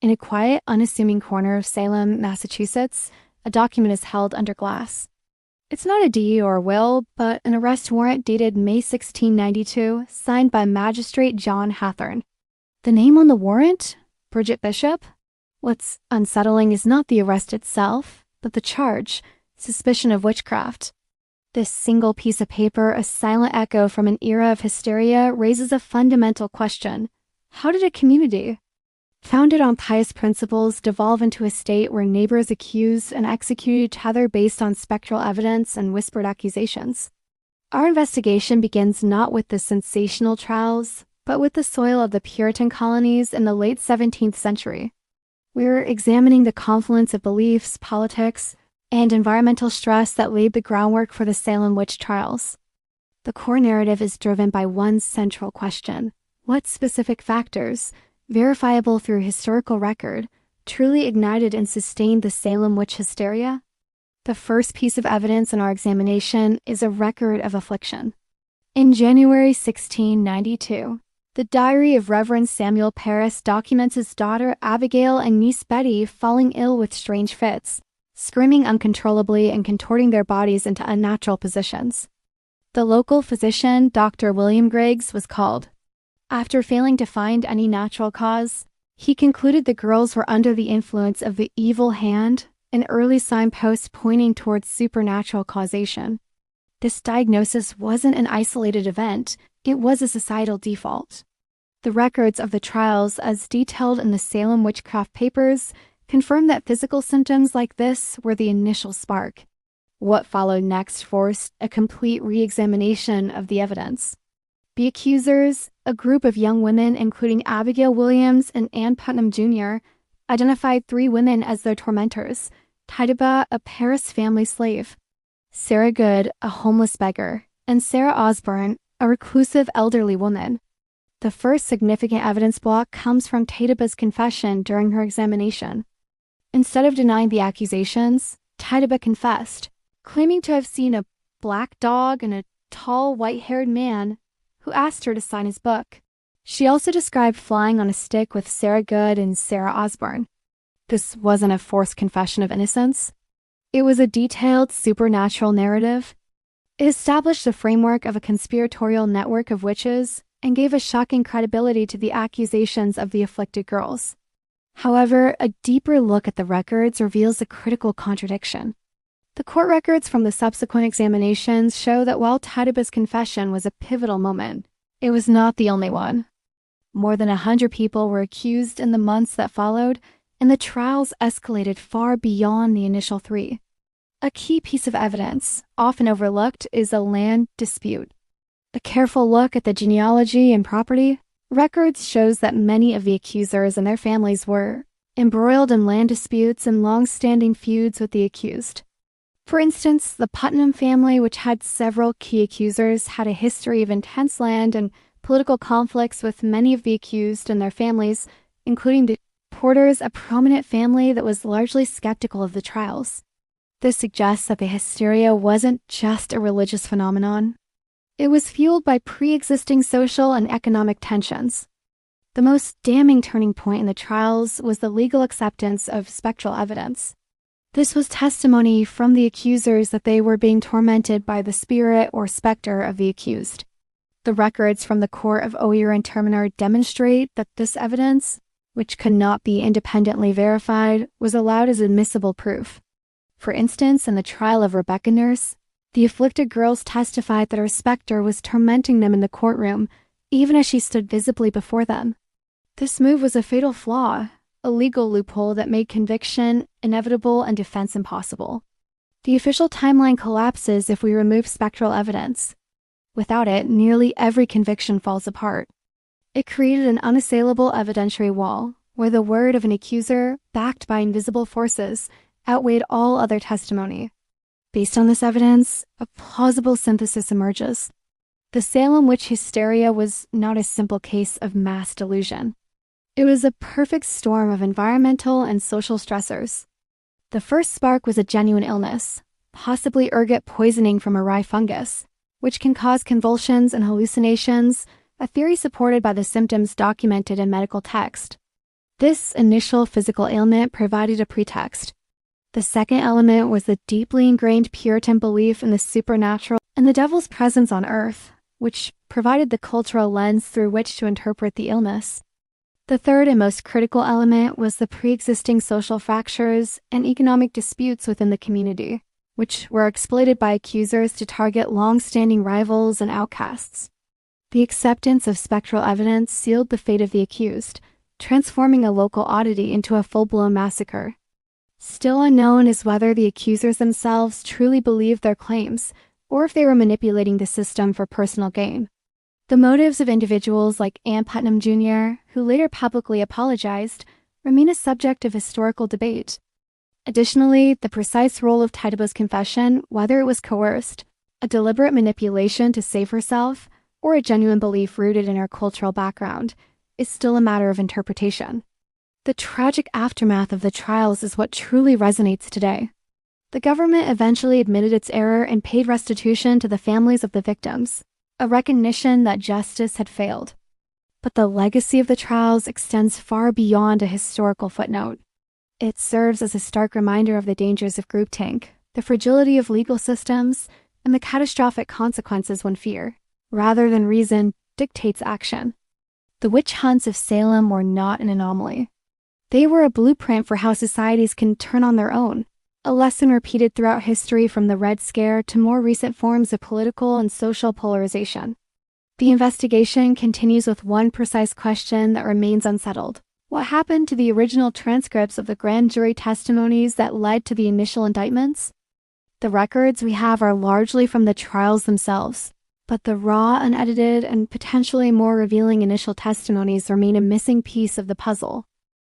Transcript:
In a quiet, unassuming corner of Salem, Massachusetts, a document is held under glass. It's not a deed or a will, but an arrest warrant dated May 16, 92, signed by Magistrate John Hathorne. The name on the warrant? Bridget Bishop? What's unsettling is not the arrest itself, but the charge, suspicion of witchcraft. This single piece of paper, a silent echo from an era of hysteria, raises a fundamental question. How did a community, founded on pious principles, devolve into a state where neighbors accused and executed each other based on spectral evidence and whispered accusations? Our investigation begins not with the sensational trials, but with the soil of the Puritan colonies in the late 17th century. We're examining the confluence of beliefs, politics, and environmental stress that laid the groundwork for the Salem Witch Trials. The core narrative is driven by one central question: what specific factors, verifiable through historical record, truly ignited and sustained the Salem witch hysteria? The first piece of evidence in our examination is a record of affliction. In January 1692, the diary of Reverend Samuel Parris documents his daughter Abigail and niece Betty falling ill with strange fits, screaming uncontrollably and contorting their bodies into unnatural positions. The local physician, Dr. William Griggs, was called. After failing to find any natural cause, he concluded the girls were under the influence of the evil hand, an early signpost pointing towards supernatural causation. This diagnosis wasn't an isolated event, it was a societal default. The records of the trials, as detailed in the Salem Witchcraft Papers, confirm that physical symptoms like this were the initial spark. What followed next forced a complete re-examination of the evidence. The accusers, a group of young women including Abigail Williams and Ann Putnam Jr., identified 3 women as their tormentors: Tituba, a Paris family slave; Sarah Good, a homeless beggar; and Sarah Osborne, a reclusive elderly woman. The first significant evidence block comes from Tituba's confession during her examination. Instead of denying the accusations, Tituba confessed, claiming to have seen a black dog and a tall, white-haired man who asked her to sign his book. She also described flying on a stick with Sarah Good and Sarah Osborne. This wasn't a forced confession of innocence. It was a detailed, supernatural narrative. It established the framework of a conspiratorial network of witches and gave a shocking credibility to the accusations of the afflicted girls. However, a deeper look at the records reveals a critical contradiction. The court records from the subsequent examinations show that while Tituba's confession was a pivotal moment, it was not the only one. More than 100 people were accused in the months that followed, and the trials escalated far beyond the initial 3. A key piece of evidence, often overlooked, is a land dispute. A careful look at the genealogy and property records shows that many of the accusers and their families were embroiled in land disputes and long-standing feuds with the accused. For instance, the Putnam family, which had several key accusers, had a history of intense land and political conflicts with many of the accused and their families, including the Porters, a prominent family that was largely skeptical of the trials. This suggests that the hysteria wasn't just a religious phenomenon. It was fueled by pre-existing social and economic tensions. The most damning turning point in the trials was the legal acceptance of spectral evidence. This was testimony from the accusers that they were being tormented by the spirit or specter of the accused. The records from the court of Oyer and Terminer demonstrate that this evidence, which could not be independently verified, was allowed as admissible proof. For instance, in the trial of Rebecca Nurse, the afflicted girls testified that her specter was tormenting them in the courtroom, even as she stood visibly before them. This move was a fatal flaw, a legal loophole that made conviction inevitable and defense impossible. The official timeline collapses if we remove spectral evidence. Without it, nearly every conviction falls apart. It created an unassailable evidentiary wall, where the word of an accuser, backed by invisible forces, outweighed all other testimony. Based on this evidence, a plausible synthesis emerges. The Salem witch hysteria was not a simple case of mass delusion. It was a perfect storm of environmental and social stressors. The first spark was a genuine illness, possibly ergot poisoning from a rye fungus, which can cause convulsions and hallucinations, a theory supported by the symptoms documented in medical text. This initial physical ailment provided a pretext. The second element was the deeply ingrained Puritan belief in the supernatural and the devil's presence on earth, which provided the cultural lens through which to interpret the illness. The third and most critical element was the pre-existing social fractures and economic disputes within the community, which were exploited by accusers to target long-standing rivals and outcasts. The acceptance of spectral evidence sealed the fate of the accused, transforming a local oddity into a full-blown massacre. Still unknown is whether the accusers themselves truly believed their claims, or if they were manipulating the system for personal gain. The motives of individuals like Ann Putnam Jr., who later publicly apologized, remain a subject of historical debate. Additionally, the precise role of Tituba's confession, whether it was coerced, a deliberate manipulation to save herself, or a genuine belief rooted in her cultural background, is still a matter of interpretation. The tragic aftermath of the trials is what truly resonates today. The government eventually admitted its error and paid restitution to the families of the victims, a recognition that justice had failed. But the legacy of the trials extends far beyond a historical footnote. It serves as a stark reminder of the dangers of groupthink, the fragility of legal systems, and the catastrophic consequences when fear, rather than reason, dictates action. The witch hunts of Salem were not an anomaly. They were a blueprint for how societies can turn on their own, a lesson repeated throughout history from the Red Scare to more recent forms of political and social polarization. The investigation continues with one precise question that remains unsettled. What happened to the original transcripts of the grand jury testimonies that led to the initial indictments? The records we have are largely from the trials themselves, but the raw, unedited, and potentially more revealing initial testimonies remain a missing piece of the puzzle.